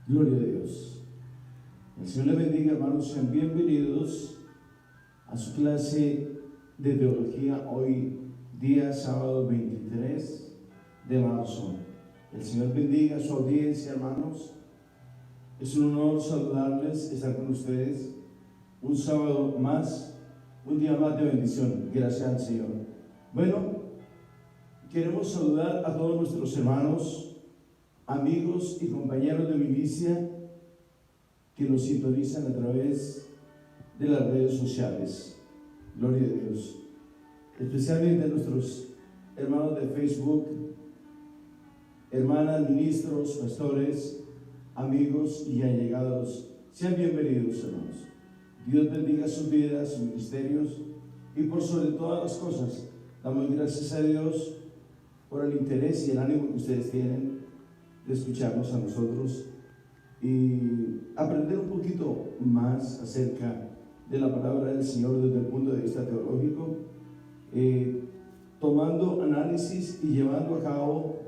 Gloria a Dios. El Señor les bendiga, hermanos. Sean bienvenidos a su clase de teología hoy, día sábado 23 de marzo. El Señor bendiga a su audiencia, hermanos. Es un honor saludarles, estar con ustedes un sábado más, un día más de bendición. Gracias al Señor. Bueno, queremos saludar a todos nuestros hermanos, amigos y compañeros de milicia que nos sintonizan a través de las redes sociales. Gloria a Dios. Especialmente a nuestros hermanos de Facebook, hermanas, ministros, pastores, amigos y allegados. Sean bienvenidos, hermanos. Dios bendiga sus vidas, sus ministerios, y por sobre todas las cosas damos gracias a Dios por el interés y el ánimo que ustedes tienen de escucharnos a nosotros y aprender un poquito más acerca de la palabra del Señor desde el punto de vista teológico, tomando análisis y llevando a cabo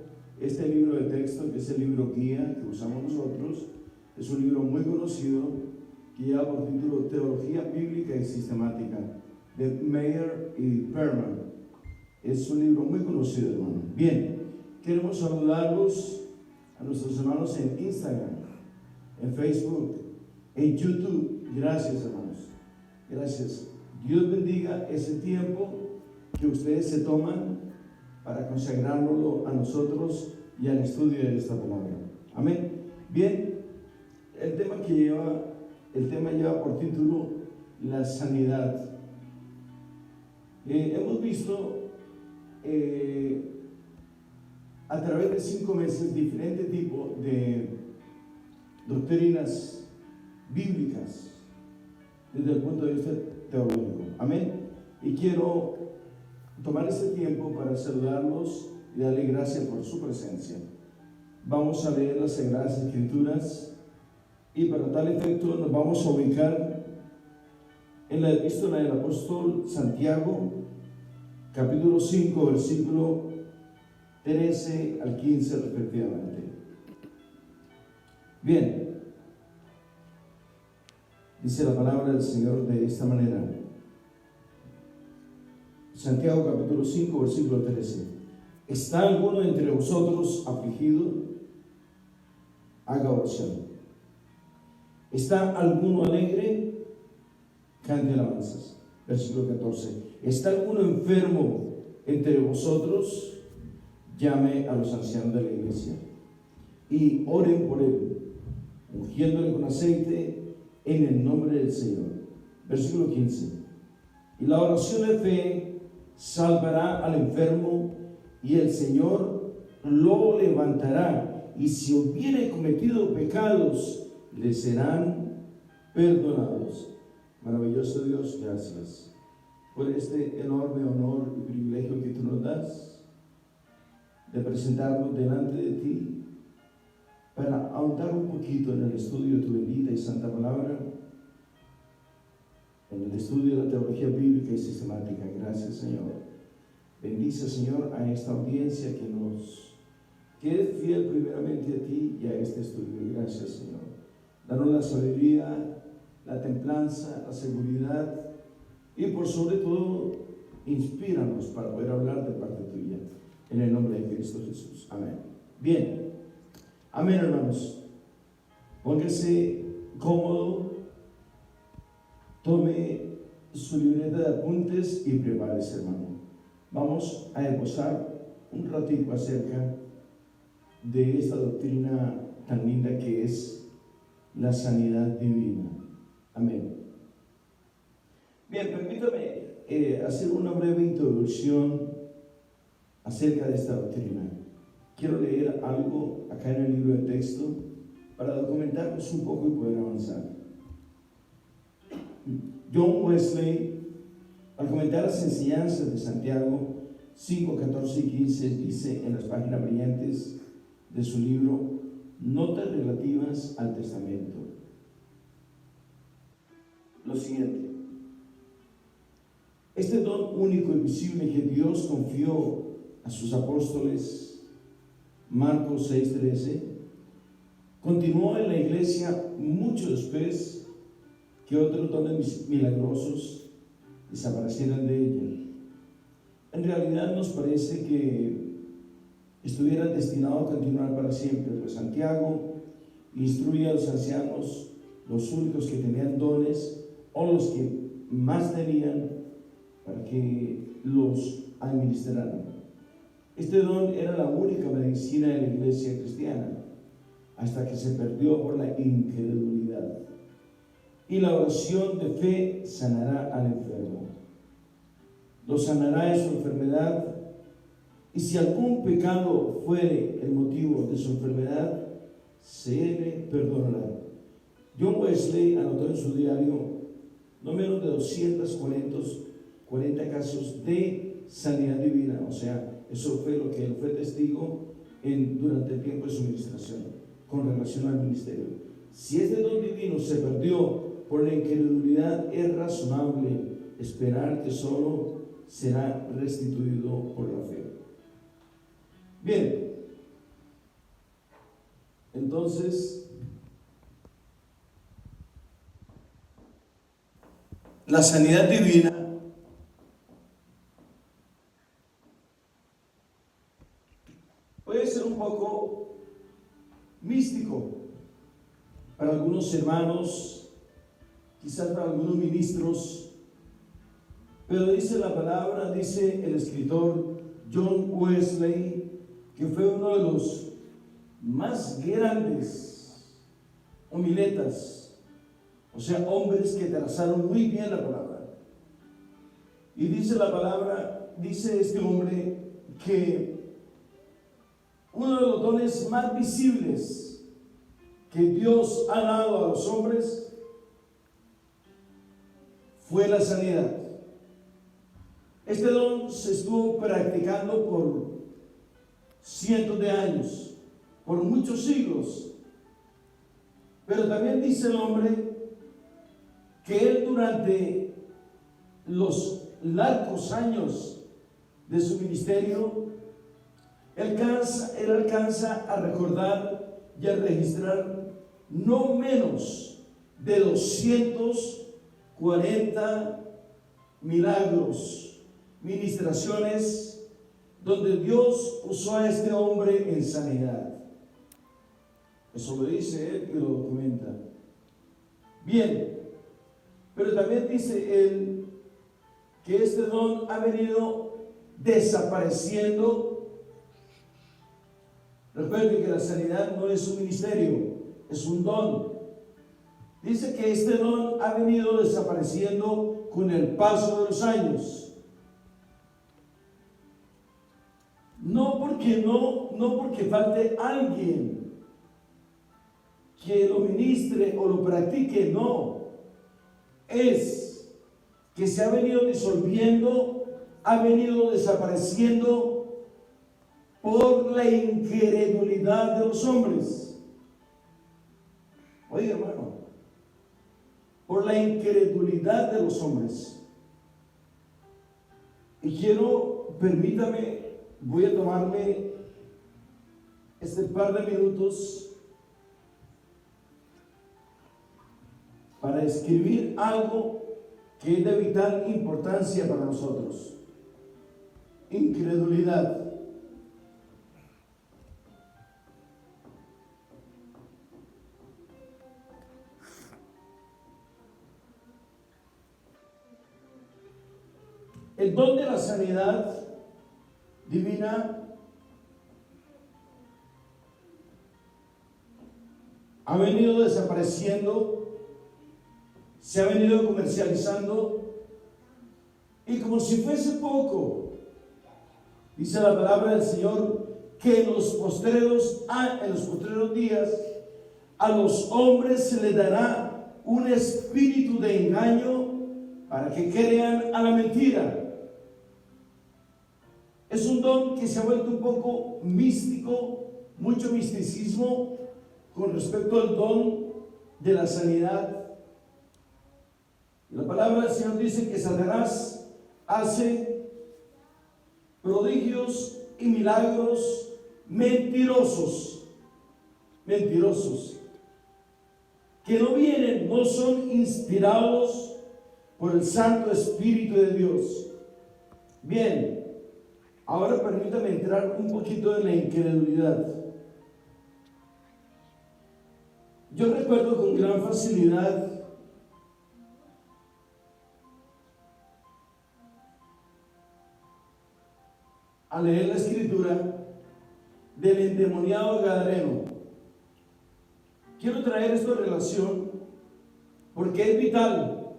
este libro de texto, que es el libro guía que usamos nosotros. Es un libro muy conocido que lleva por título Teología Bíblica y Sistemática, de Meyer y Perman. Es un libro muy conocido, hermano. Bien, queremos saludarlos a nuestros hermanos en Instagram, en Facebook, en YouTube. Gracias, hermanos. Gracias. Dios bendiga ese tiempo que ustedes se toman para consagrárnoslo a nosotros y al estudio de esta palabra. Amén. Bien, el tema lleva por título la sanidad. Hemos visto a través de 5 meses diferentes tipos de doctrinas bíblicas desde el punto de vista teológico. Amén. Y quiero tomar este tiempo para saludarlos y darle gracias por su presencia. Vamos a leer las Sagradas Escrituras y para tal efecto nos vamos a ubicar en la epístola del apóstol Santiago, capítulo 5, versículo 13 al 15 respectivamente. Bien, dice la palabra del Señor de esta manera. Santiago capítulo 5, versículo 13. ¿Está alguno entre vosotros afligido? Haga oración. ¿Está alguno alegre? Cante alabanzas. Versículo 14. ¿Está alguno enfermo entre vosotros? Llame a los ancianos de la iglesia y oren por él, ungiéndole con aceite en el nombre del Señor. Versículo 15. Y la oración de fe salvará al enfermo, y el Señor lo levantará, y si hubiere cometido pecados, le serán perdonados. Maravilloso Dios, gracias por este enorme honor y privilegio que tú nos das de presentarnos delante de ti para ahondar un poquito en el estudio de tu bendita y santa palabra, en el estudio de la teología bíblica y sistemática. Gracias, Señor. Bendice, Señor, a esta audiencia que es fiel primeramente a ti y a este estudio. Gracias, Señor. Danos la sabiduría, la templanza, la seguridad y por sobre todo, inspíranos para poder hablar de parte tuya. En el nombre de Cristo Jesús. Amén. Bien. Amén, hermanos. Póngase cómodo, tome su libreta de apuntes y prepárese, hermano. Vamos a esbozar un ratito acerca de esta doctrina tan linda que es la sanidad divina. Amén. Bien, permítame hacer una breve introducción acerca de esta doctrina. Quiero leer algo acá en el libro de texto para documentarnos un poco y poder avanzar. John Wesley, al comentar las enseñanzas de Santiago 5, 14 y 15, dice en las páginas brillantes de su libro Notas relativas al Testamento lo siguiente: este don único y visible que Dios confió a sus apóstoles, Marcos 6:13, continuó en la iglesia mucho después que otros dones milagrosos desaparecieran de ella. En realidad nos parece que estuvieran destinados a continuar para siempre, pues Santiago instruye a los ancianos, los únicos que tenían dones o los que más tenían, para que los administraran. Este don era la única medicina de la iglesia cristiana, hasta que se perdió por la incredulidad. Y la oración de fe sanará al enfermo, lo sanará de su enfermedad, y si algún pecado fuere el motivo de su enfermedad, se le perdonará. John Wesley anotó en su diario no menos de 240 casos de sanidad divina. O sea, eso fue lo que él fue testigo durante el tiempo de su ministración con relación al ministerio. Si este don divino se perdió por la incredulidad, es razonable esperar que solo será restituido por la fe. Bien, entonces la sanidad divina puede ser un poco místico para algunos hermanos, quizás para algunos ministros, pero dice la palabra, dice el escritor John Wesley, que fue uno de los más grandes homiletas, o sea, hombres que trazaron muy bien la palabra. Y dice la palabra, dice este hombre, que uno de los dones más visibles que Dios ha dado a los hombres fue la sanidad. Este don se estuvo practicando por cientos de años, por muchos siglos. Pero también dice el hombre que él, durante los largos años de su ministerio, él alcanza a recordar y a registrar no menos de 240 milagros, ministraciones, donde Dios usó a este hombre en sanidad. Eso lo dice él y lo documenta. Bien, pero también dice él que este don ha venido desapareciendo. Recuerden que la sanidad no es un ministerio, es un don. Dice que este don ha venido desapareciendo con el paso de los años. No porque falte alguien que lo ministre o lo practique, no. Es que se ha venido disolviendo, ha venido desapareciendo por la incredulidad de los hombres. Oiga, hermano, por la incredulidad de los hombres. Y permítame, voy a tomarme este par de minutos para escribir algo que es de vital importancia para nosotros. Incredulidad. El don de la sanidad divina ha venido desapareciendo, se ha venido comercializando, y como si fuese poco, dice la palabra del Señor que en los postreros días a los hombres se les dará un espíritu de engaño para que crean a la mentira. Es un don que se ha vuelto un poco místico, mucho misticismo con respecto al don de la sanidad. La palabra del Señor dice que Satanás hace prodigios y milagros mentirosos. mentirosos, que no vienen, no son inspirados por el Santo Espíritu de Dios. Bien, ahora permítame entrar un poquito en la incredulidad. Yo recuerdo con gran facilidad a leer la escritura del endemoniado gadareno. Quiero traer esto en relación porque es vital.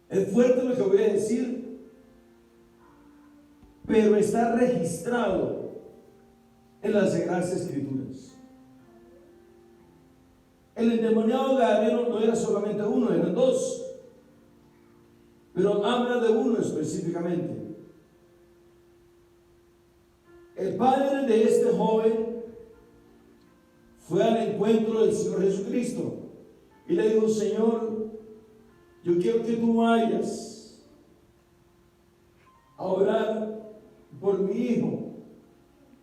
Es fuerte lo que voy a decir, pero está registrado en las Sagradas Escrituras. El endemoniado gadareno no era solamente uno, eran dos, pero habla de uno específicamente. El padre de este joven fue al encuentro del Señor Jesucristo y le dijo: Señor, yo quiero que tú vayas a orar por mi hijo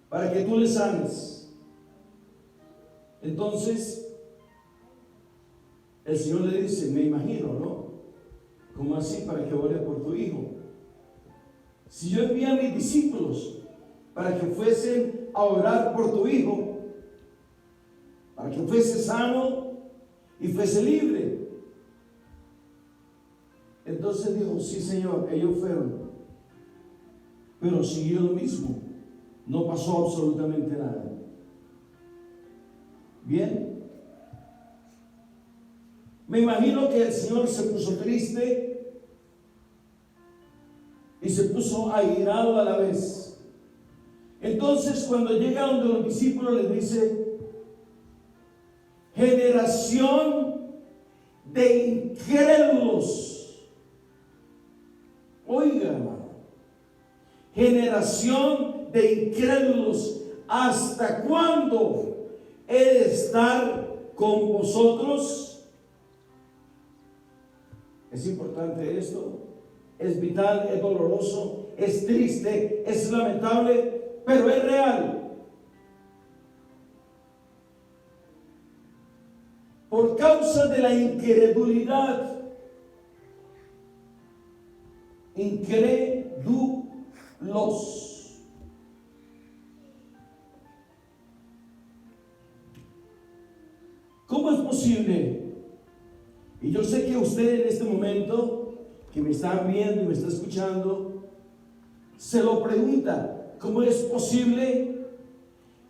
para que tú le sanes. Entonces el Señor le dice: me imagino, ¿no? ¿Cómo así para que ore por tu hijo? Si yo envié a mis discípulos para que fuesen a orar por tu hijo, para que fuese sano y fuese libre. Entonces dijo: sí, Señor, ellos fueron, pero siguió lo mismo, no pasó absolutamente nada. Bien, me imagino que el Señor se puso triste y se puso airado a la vez. Entonces, cuando llega donde los discípulos, les dice: generación de incrédulos. Oiga, hermano, generación de incrédulos, ¿hasta cuándo he de estar con vosotros? Es importante esto, es vital, es doloroso, es triste, es lamentable, pero es real. Por causa de la incredulidad, incrédulos. ¿Cómo es posible? Y yo sé que usted en este momento, que me está viendo y me está escuchando, se lo pregunta: ¿cómo es posible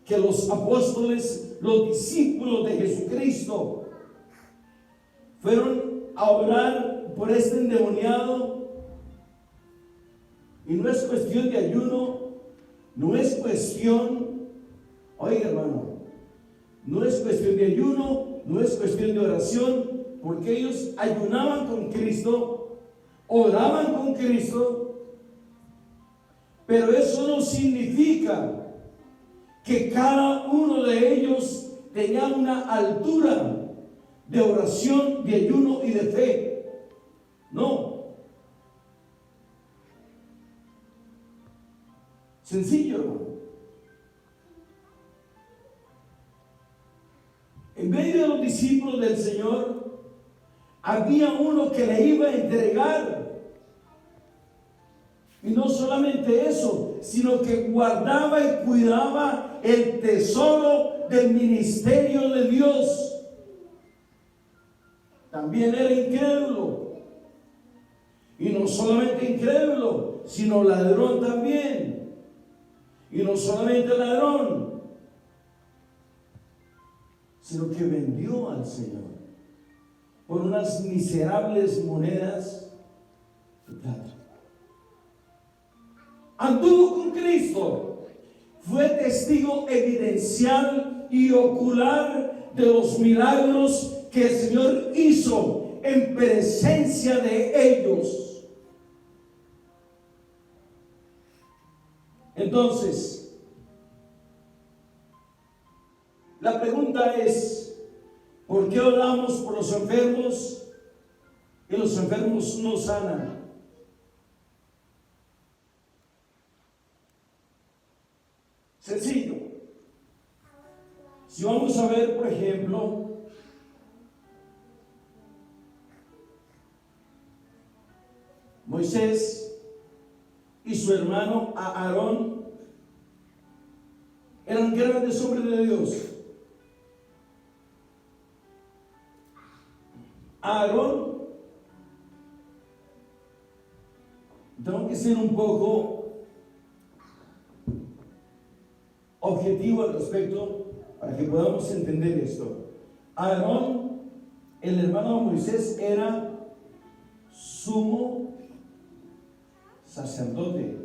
que los apóstoles, los discípulos de Jesucristo, fueron a orar por este endemoniado? Y no es cuestión de ayuno, no es cuestión, oiga, hermano, no es cuestión de ayuno, no es cuestión de oración, porque ellos ayunaban con Cristo, oraban con Cristo, pero eso no significa que cada uno de ellos tenía una altura de oración, de ayuno y de fe. No. Sencillo, hermano. En medio de los discípulos del Señor había uno que le iba a entregar. Y no solamente eso, sino que guardaba y cuidaba el tesoro del ministerio de Dios. También era incrédulo. Y no solamente incrédulo, sino ladrón también. Y no solamente ladrón, sino que vendió al Señor por unas miserables monedas de plata. Anduvo con Cristo, fue testigo evidencial y ocular de los milagros que el Señor hizo en presencia de ellos. Entonces, la pregunta es: ¿por qué oramos por los enfermos y los enfermos no sanan? Sencillo. Si vamos a ver, por ejemplo, Moisés y su hermano Aarón eran grandes hombres de Dios. Aarón, tengo que ser un poco objetivo al respecto para que podamos entender esto. Aarón, el hermano de Moisés, era sumo sacerdote.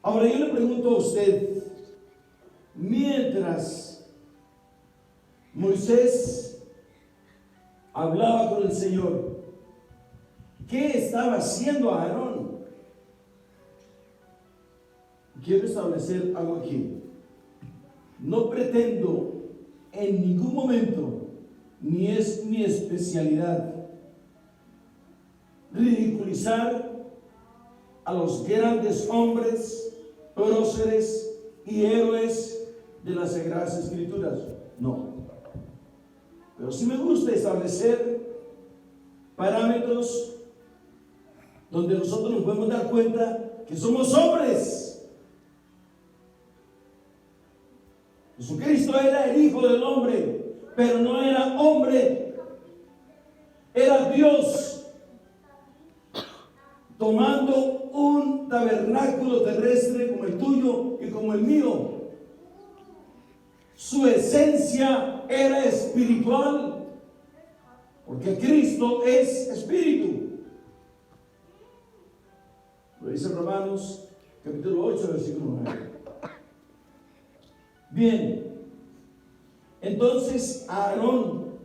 Ahora yo le pregunto a usted, mientras Moisés hablaba con el Señor, ¿qué estaba haciendo Aarón? Quiero establecer algo aquí. No pretendo en ningún momento, ni es mi especialidad, ridiculizar a los grandes hombres, próceres y héroes de las Sagradas Escrituras. No. Pero sí me gusta establecer parámetros donde nosotros nos podemos dar cuenta que somos hombres. Jesucristo era el Hijo del Hombre, pero no era hombre, era Dios, tomando un tabernáculo terrestre como el tuyo y como el mío. Su esencia era espiritual, porque Cristo es espíritu. Lo dice Romanos capítulo 8, versículo 9. Bien, entonces Aarón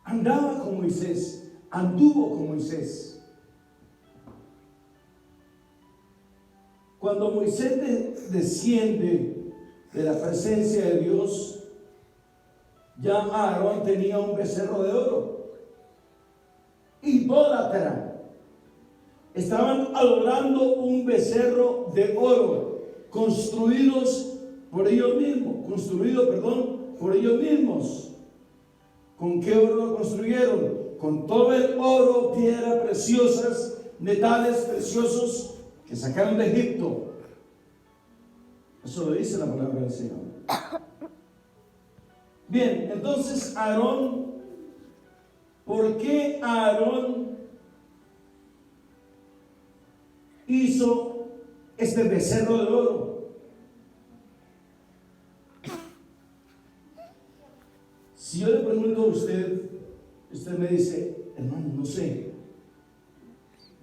andaba con Moisés, anduvo con Moisés. Cuando Moisés desciende de la presencia de Dios, ya Aarón tenía un becerro de oro, idólatra. Estaban adorando un becerro de oro, construido por ellos mismos. ¿Con qué oro lo construyeron? Con todo el oro, piedras preciosas, metales preciosos que sacaron de Egipto. Eso lo dice la palabra del Señor. Bien, entonces Aarón, ¿por qué Aarón hizo este becerro de oro? Si yo le pregunto a usted, usted me dice, hermano, no sé.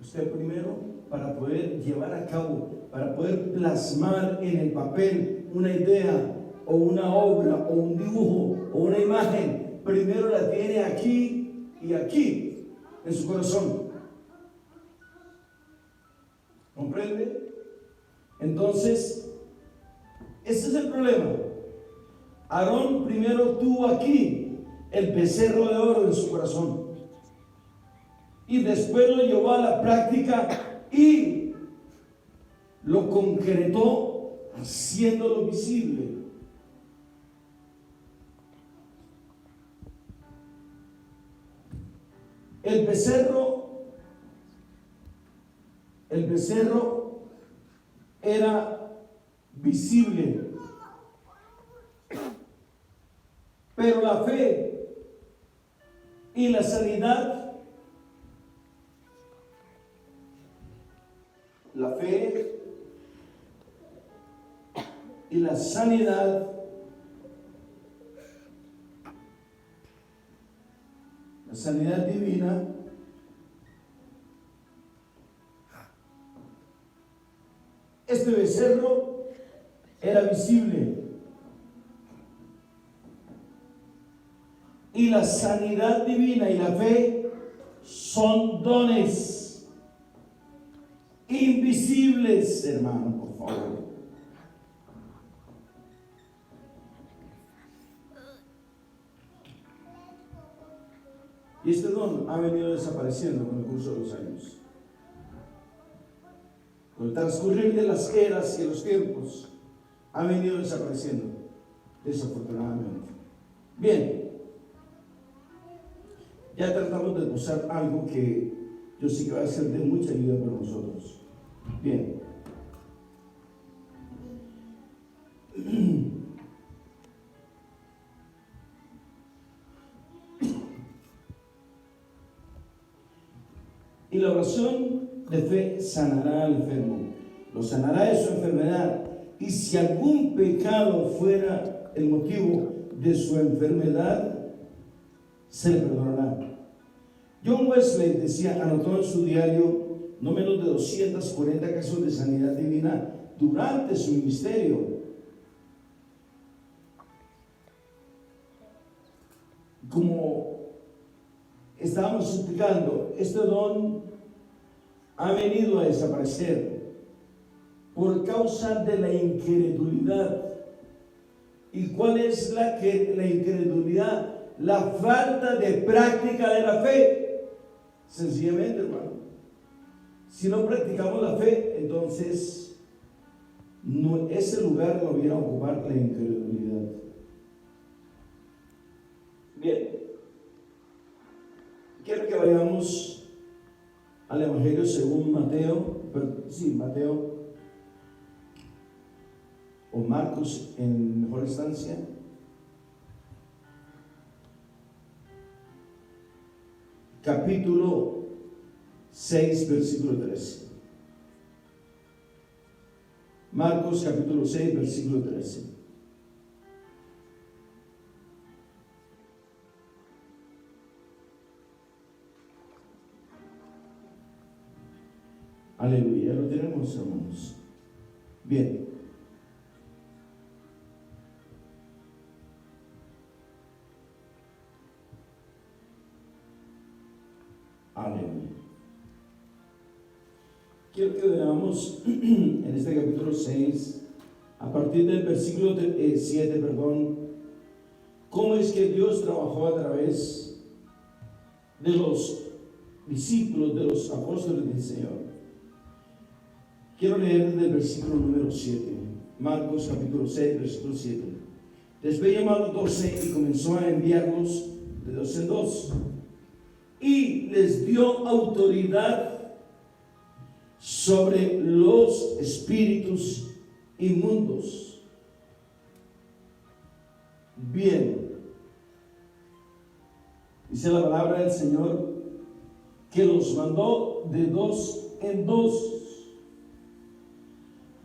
Usted primero, para poder llevar a cabo, para poder plasmar en el papel una idea o una obra o un dibujo o una imagen, primero la tiene aquí y aquí en su corazón. ¿Comprende? Entonces, ese es el problema. Aarón primero tuvo aquí el becerro de oro en su corazón y después lo llevó a la práctica y lo concretó haciéndolo visible. El becerro era visible, pero la fe y la sanidad, la sanidad divina, este becerro era visible. Y la sanidad divina y la fe son dones invisibles, hermano, por favor. Y este don ha venido desapareciendo con el curso de los años. Con el transcurrir de las eras y los tiempos, ha venido desapareciendo, desafortunadamente. Bien, ya tratamos de usar algo que yo sé que va a ser de mucha ayuda para nosotros. Bien. Y la oración de fe sanará al enfermo, lo sanará de su enfermedad. Y si algún pecado fuera el motivo de su enfermedad, se le perdonará. John Wesley decía, anotó en su diario no menos de 240 casos de sanidad divina durante su ministerio. Como estábamos explicando, este don ha venido a desaparecer por causa de la incredulidad. ¿Y cuál es la incredulidad? La falta de práctica de la fe. Sencillamente, hermano, si no practicamos la fe, entonces ese lugar lo viene a ocupar la incredulidad. Bien, quiero que vayamos al Evangelio según Mateo o Marcos en mejor instancia. Capítulo 6, versículo 13. Marcos capítulo 6, versículo 13. Aleluya, lo tenemos, hermanos. Bien. Aleluya. Quiero que veamos en este capítulo 6, a partir del versículo 7, cómo es que Dios trabajó a través de los discípulos, de los apóstoles del Señor. Quiero leer desde el versículo número 7, Marcos capítulo 6, versículo 7. Después llamó a los 12 y comenzó a enviarlos de dos en dos. Y les dio autoridad sobre los espíritus inmundos. Bien, dice la palabra del Señor que los mandó de dos en dos.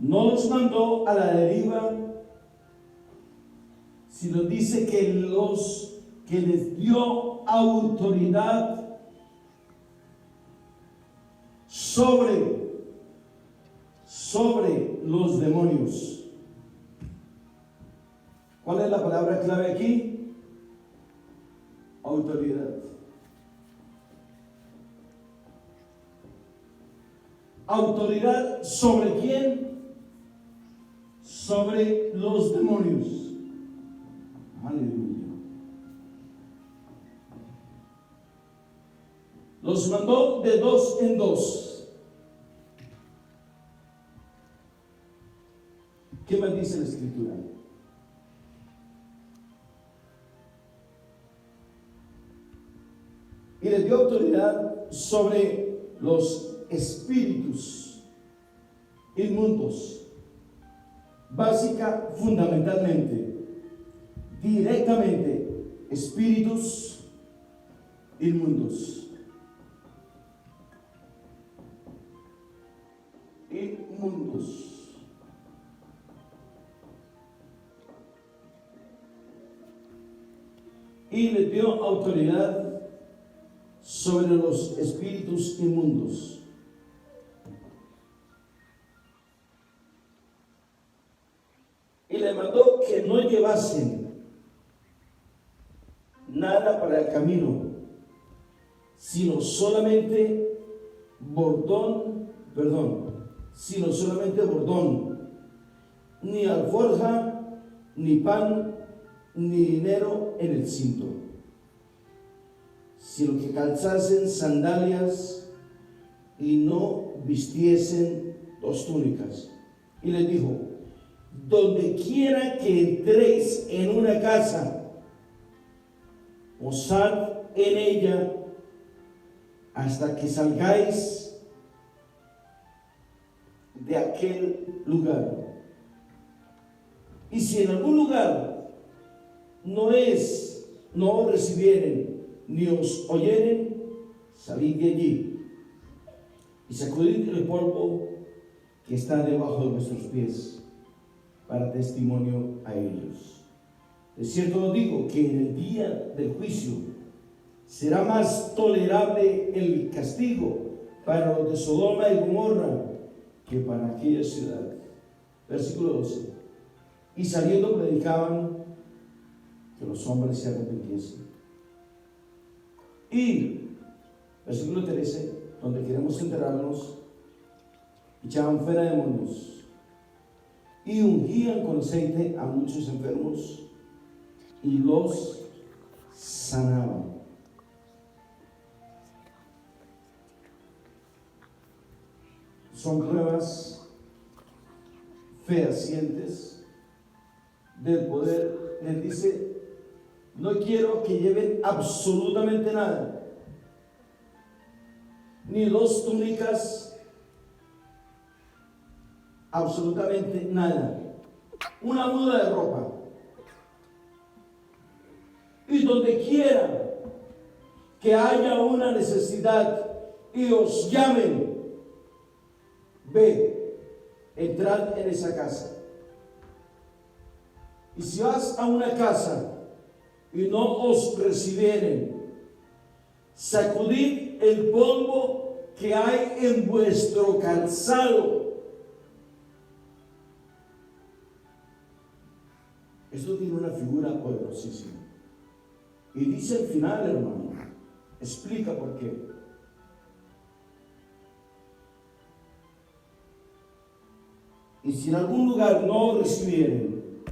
No los mandó a la deriva, sino dice que les dio autoridad sobre los demonios. ¿Cuál es la palabra clave aquí? Autoridad. ¿Autoridad sobre quién? Sobre los demonios. Aleluya. Los mandó de dos en dos. ¿Qué más dice la Escritura? Y les dio autoridad sobre los espíritus inmundos. Básica, fundamentalmente, directamente, espíritus inmundos. Inmundos. Y les dio autoridad sobre los espíritus inmundos. Y le mandó que no llevasen nada para el camino, sino solamente bordón, ni alforja, ni pan, ni dinero en el cinto, sino que calzasen sandalias y no vistiesen dos túnicas. Y les dijo: donde quiera que entréis en una casa, posad en ella hasta que salgáis de aquel lugar. Y si en algún lugar no os recibieren ni os oyeren, salid de allí y sacudid el polvo que está debajo de vuestros pies, para testimonio a ellos. De cierto os digo que en el día del juicio será más tolerable el castigo para los de Sodoma y Gomorra que para aquella ciudad. Versículo 12. Y saliendo predicaban que los hombres se arrepintiesen. Y versículo 13, donde queremos enterarnos, echaban fuera demonios y ungían con aceite a muchos enfermos y los sanaban. Son pruebas fehacientes del poder. Les dice: no quiero que lleven absolutamente nada, ni dos túnicas, absolutamente nada, una muda de ropa. Y donde quiera que haya una necesidad y os llamen, ve, entrad en esa casa. Y si vas a una casa y no os recibieren, sacudid el polvo que hay en vuestro calzado. Esto tiene una figura poderosísima. Y dice al final, hermano, explica por qué. Y si en algún lugar no os recibieren,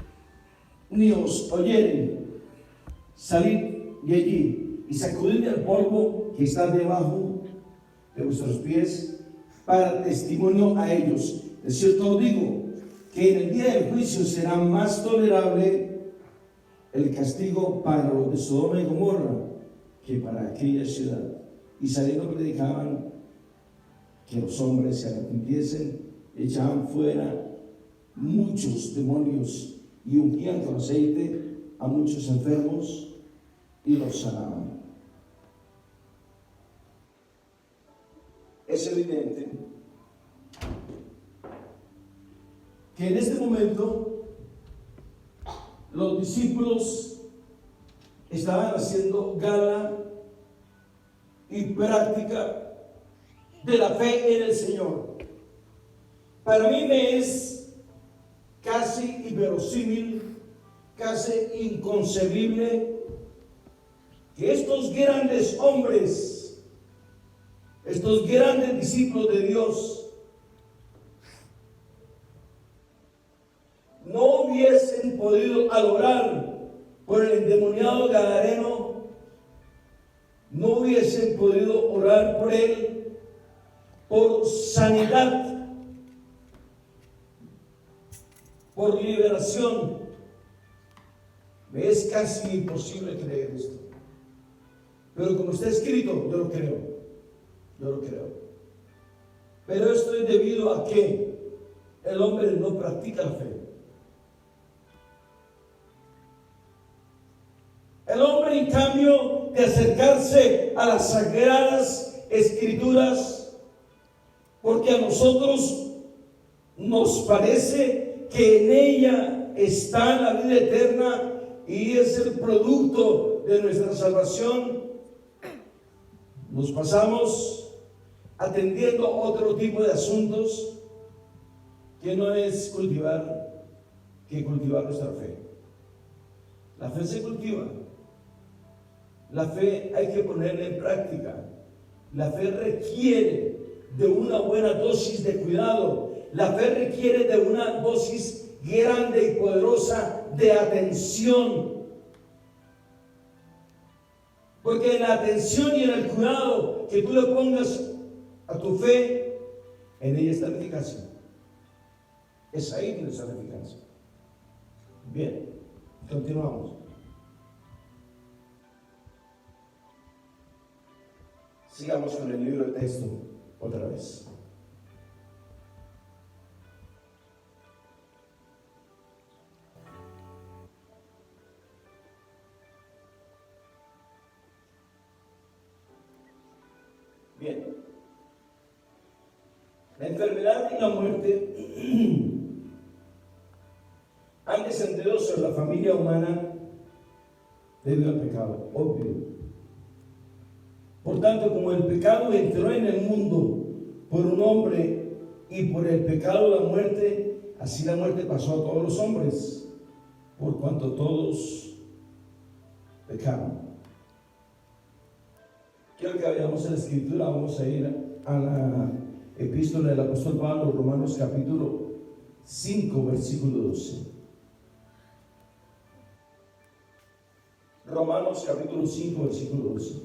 ni os oyeren, salid de allí y sacudid el polvo que está debajo de vuestros pies, para testimonio a ellos. De cierto os digo que en el día del juicio será más tolerable el castigo para los de Sodoma y Gomorra que para aquella ciudad. Y saliendo predicaban que los hombres se arrepintiesen, echaban fuera muchos demonios y ungían con aceite a muchos enfermos y los sanaban. Es evidente que en este momento los discípulos estaban haciendo gala y práctica de la fe en el Señor. Para mí me es casi inverosímil, casi inconcebible que estos grandes hombres, estos grandes discípulos de Dios, no hubiesen podido adorar por el endemoniado gadareno, no hubiesen podido orar por él, por sanidad, por liberación. Me es casi imposible creer esto, pero como está escrito, yo lo creo. Pero esto es debido a que el hombre no practica la fe. El hombre, en cambio de acercarse a las sagradas escrituras, porque a nosotros nos parece que en ella está la vida eterna y es el producto de nuestra salvación, nos pasamos atendiendo otro tipo de asuntos que no es cultivar nuestra fe. La fe se cultiva. La fe hay que ponerla en práctica. La fe requiere de una buena dosis de cuidado. La fe requiere de una dosis grande y poderosa de atención. Porque en la atención y en el cuidado que tú le pongas a tu fe, en ella está la eficacia. Es ahí donde está la eficacia. Bien, continuamos. Sigamos con el libro de texto otra vez. Bien. La enfermedad y la muerte han descendido sobre la familia humana debido al pecado, obvio. Por tanto, como el pecado entró en el mundo por un hombre y por el pecado la muerte, así la muerte pasó a todos los hombres, por cuanto todos pecaron. Quiero que vayamos a la escritura, vamos a ir a la epístola del apóstol Pablo, Romanos capítulo 5, versículo 12. Romanos capítulo 5, versículo 12.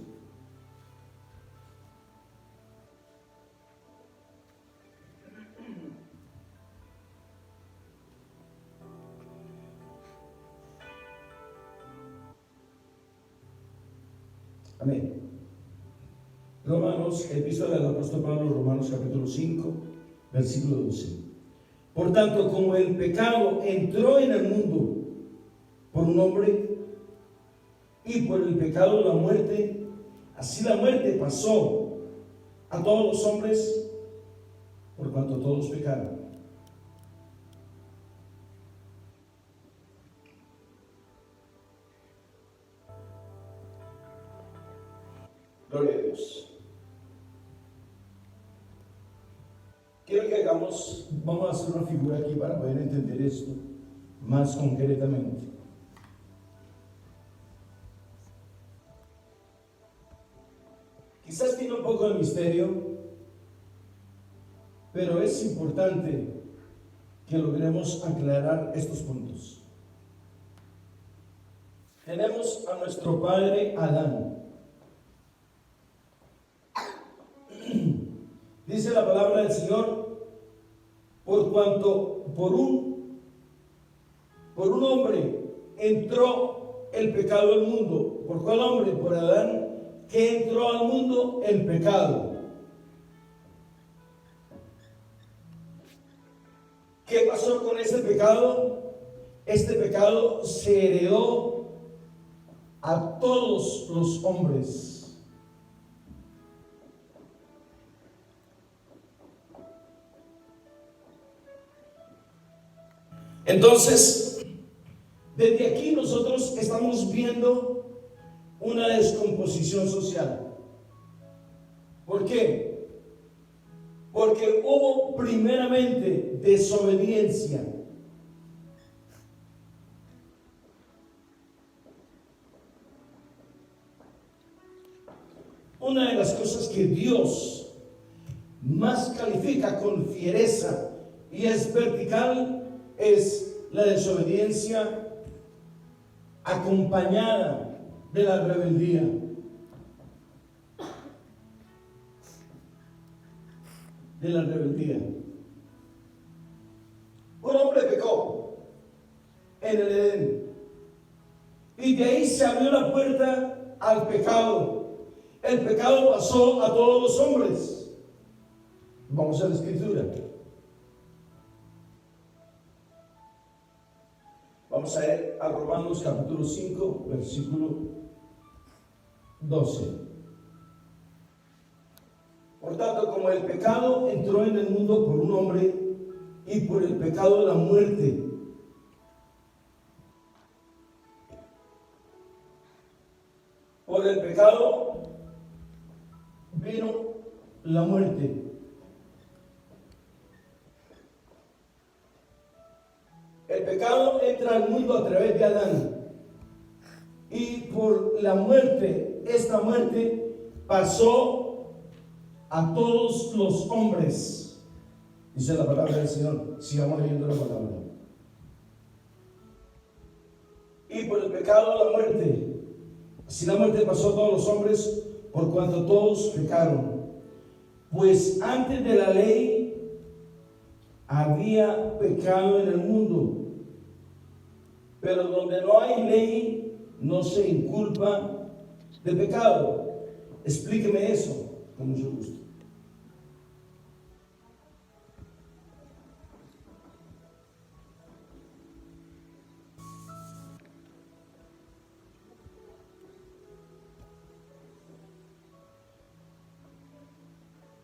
Amén. Romanos, epístola del apóstol Pablo, Romanos capítulo 5, versículo 12. Por tanto, como el pecado entró en el mundo por un hombre y por el pecado la muerte, así la muerte pasó a todos los hombres por cuanto todos pecaron. Gloria a Dios. Quiero que vamos a hacer una figura aquí para poder entender esto más concretamente. Quizás tiene un poco de misterio, pero es importante que logremos aclarar estos puntos. Tenemos a nuestro padre Adán. Dice la palabra del Señor, por cuanto por un hombre entró el pecado al mundo. ¿Por cuál hombre? Por Adán, que entró al mundo el pecado. ¿Qué pasó con ese pecado? Este pecado se heredó a todos los hombres. Entonces, desde aquí nosotros estamos viendo una descomposición social. ¿Por qué? Porque hubo primeramente desobediencia. Una de las cosas que Dios más califica con fiereza y es vertical es la desobediencia acompañada de la rebeldía. De la rebeldía. Un hombre pecó en el Edén y de ahí se abrió la puerta al pecado. El pecado pasó a todos los hombres. Vamos a la escritura. Vamos a ir a Romanos capítulo 5, versículo 12. Por tanto, como el pecado entró en el mundo por un hombre y por el pecado la muerte, por el pecado vino la muerte. El pecado entra al mundo a través de Adán y por la muerte, esta muerte pasó a todos los hombres. Dice la palabra del Señor. Sigamos leyendo la palabra. Y por el pecado la muerte, Si la muerte pasó a todos los hombres, por cuanto todos pecaron. Pues antes de la ley había pecado en el mundo, pero donde no hay ley no se inculpa de pecado. Explíqueme eso, con mucho gusto.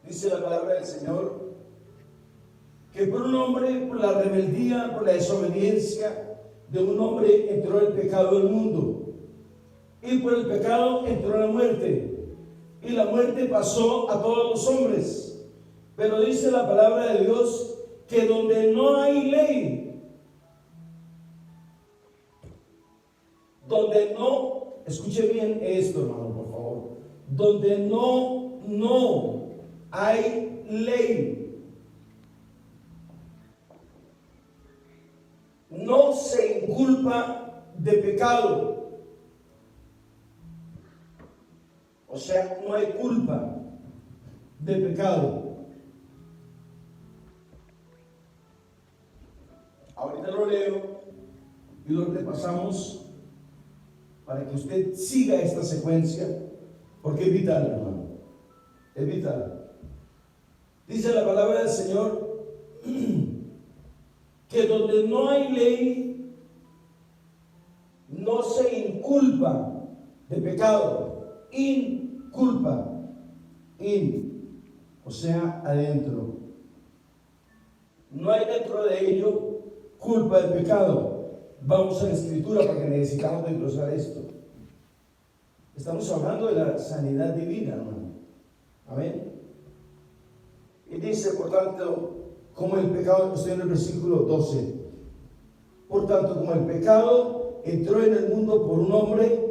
Dice la palabra del Señor que por un hombre, por la rebeldía, por la desobediencia de un hombre, entró el pecado al mundo, y por el pecado entró la muerte, y la muerte pasó a todos los hombres. Pero dice la palabra de Dios que donde no hay ley, donde no, escuche bien esto, hermano, por favor, donde no hay ley, no se inculpa de pecado. O sea, no hay culpa de pecado. Ahorita lo leo y lo repasamos para que usted siga esta secuencia, porque es vital, hermano. Es vital. Dice la palabra del Señor que donde no hay ley no se inculpa de pecado. Inculpa. O sea, adentro. No hay dentro de ello culpa del pecado. Vamos a la Escritura porque necesitamos desglosar esto. Estamos hablando de la sanidad divina, hermano. Amén. Y dice, por tanto, como el pecado, estoy en el versículo 12. Por tanto, como el pecado entró en el mundo por un hombre,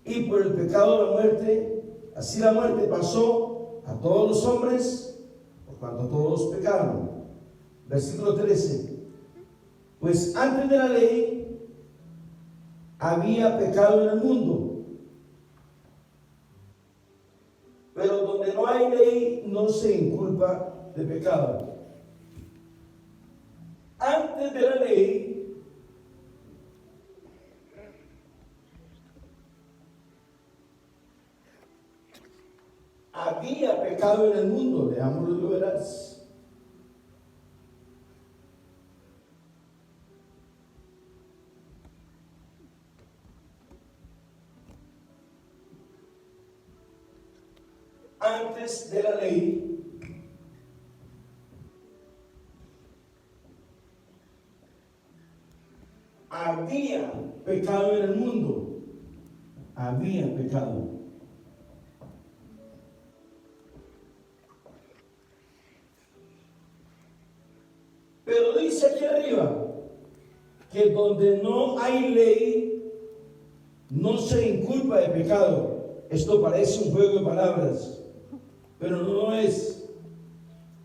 y por el pecado la muerte, así la muerte pasó a todos los hombres, por cuanto todos pecaron. Versículo 13. Pues antes de la ley había pecado en el mundo, pero donde no hay ley no se inculpa de pecado. Antes de la ley había pecado en el mundo. Leámoslo y lo verás. Antes de la ley había pecado en el mundo. Había pecado. Pero dice aquí arriba que donde no hay ley no se inculpa de pecado. Esto parece un juego de palabras, pero no lo es.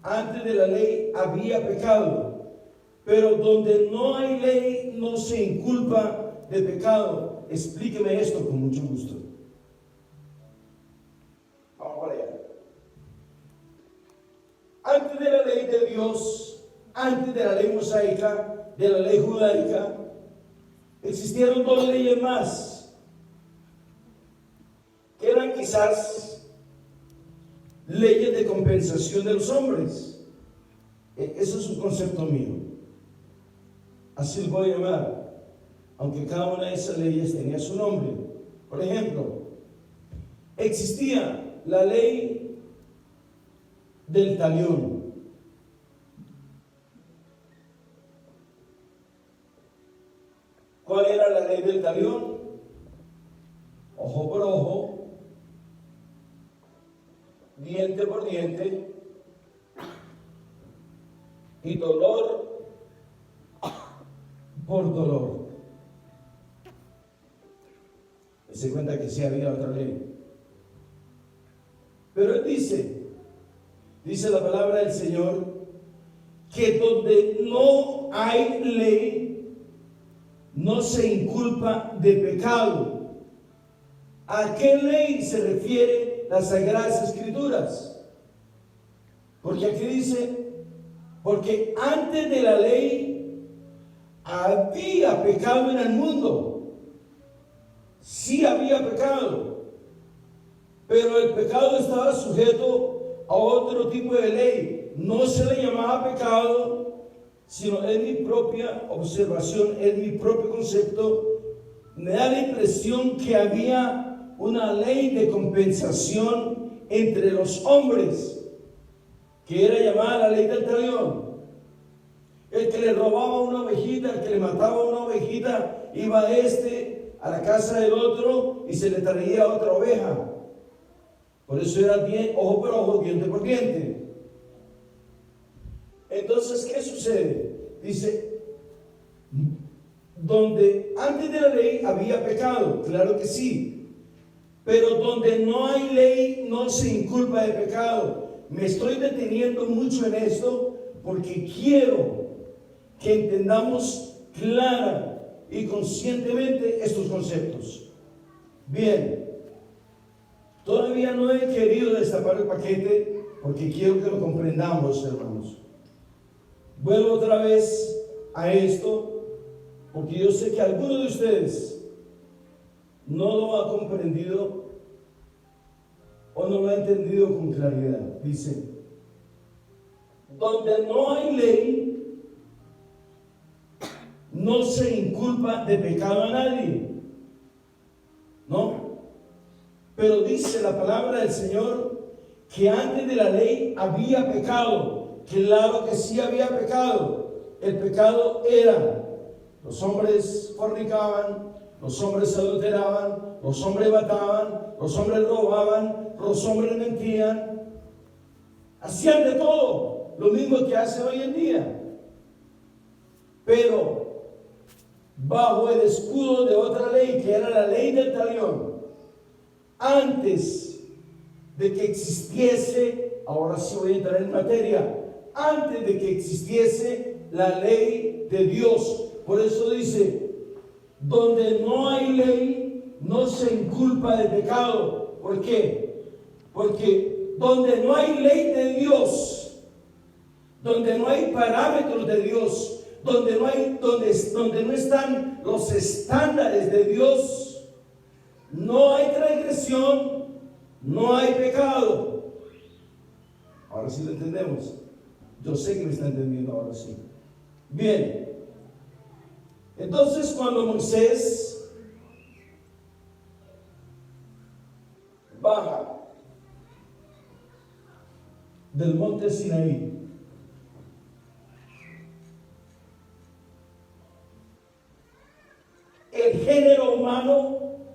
Antes de la ley había pecado, pero donde no hay ley no se inculpa de pecado. Explíqueme esto con mucho gusto. Vamos para allá. Antes de la ley de Dios, antes de la ley mosaica, de la ley judaica, existieron dos leyes más, que eran quizás leyes de compensación de los hombres. Eso es un concepto mío. Así lo voy a llamar, aunque cada una de esas leyes tenía su nombre. Por ejemplo, existía la ley del talión. ¿Cuál era la ley del talión? Ojo por ojo, diente por diente, y dolor por dolor. Se cuenta que sí había otra ley. Pero él dice la palabra del Señor, que donde no hay ley, no se inculpa de pecado. ¿A qué ley se refiere las Sagradas Escrituras? Porque aquí dice, porque antes de la ley había pecado en el mundo. Sí había pecado, pero el pecado estaba sujeto a otro tipo de ley. No se le llamaba pecado, sino es mi propia observación, es mi propio concepto. Me da la impresión que había una ley de compensación entre los hombres, que era llamada la ley del talión. El que le robaba una ovejita, el que le mataba una ovejita, iba a la casa del otro y se le traía otra oveja. Por eso era ojo por ojo, diente por diente. Entonces, ¿qué sucede? Dice, donde antes de la ley había pecado, claro que sí, pero donde no hay ley no se inculpa de pecado. Me estoy deteniendo mucho en esto porque quiero que entendamos clara y conscientemente estos conceptos. Bien, todavía no he querido destapar el paquete porque quiero que lo comprendamos, hermanos. Vuelvo otra vez a esto porque yo sé que alguno de ustedes no lo ha comprendido o no lo ha entendido con claridad. Dice, donde no hay ley, no se inculpa de pecado a nadie, ¿no? Pero dice la palabra del Señor que antes de la ley había pecado. Claro que sí había pecado. El pecado era: los hombres fornicaban, los hombres adulteraban, los hombres mataban, los hombres robaban, los hombres mentían, hacían de todo, lo mismo que hace hoy en día, pero bajo el escudo de otra ley, que era la ley del talión. Antes de que existiese, ahora sí voy a entrar en materia, antes de que existiese la ley de Dios. Por eso dice, donde no hay ley, no se inculpa de pecado. ¿Por qué? Porque donde no hay ley de Dios, donde no hay parámetros de Dios, donde no están los estándares de Dios, no hay transgresión, no hay pecado. Ahora sí lo entendemos. Yo sé que me está entendiendo ahora sí. Bien. Entonces, cuando Moisés baja del monte Sinaí, el género humano